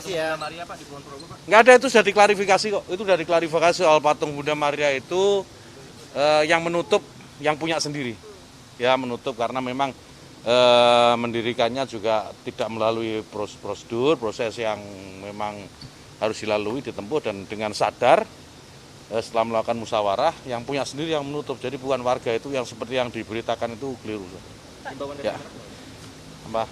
kasih ya. Bunda Maria Pak di Kulon Progo Pak. Nggak ada, itu sudah diklarifikasi kok. Itu sudah diklarifikasi soal patung Bunda Maria itu yang menutup, yang punya sendiri. Ya menutup karena memang mendirikannya juga tidak melalui prosedur, proses yang memang harus dilalui, ditempuh dan dengan sadar setelah melakukan musyawarah yang punya sendiri yang menutup. Jadi bukan warga itu yang seperti yang diberitakan itu keliru. Ya. Apa?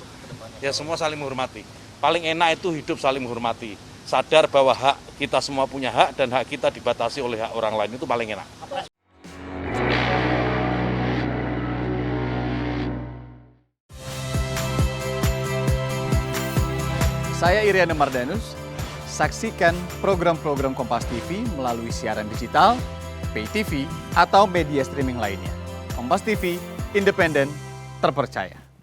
Ya semua saling menghormati. Paling enak itu hidup saling menghormati. Sadar bahwa hak kita semua punya hak dan hak kita dibatasi oleh hak orang lain, itu paling enak. Saya Iriana Mardanus. Saksikan program-program Kompas TV melalui siaran digital, pay TV, atau media streaming lainnya. Kompas TV, independen, terpercaya.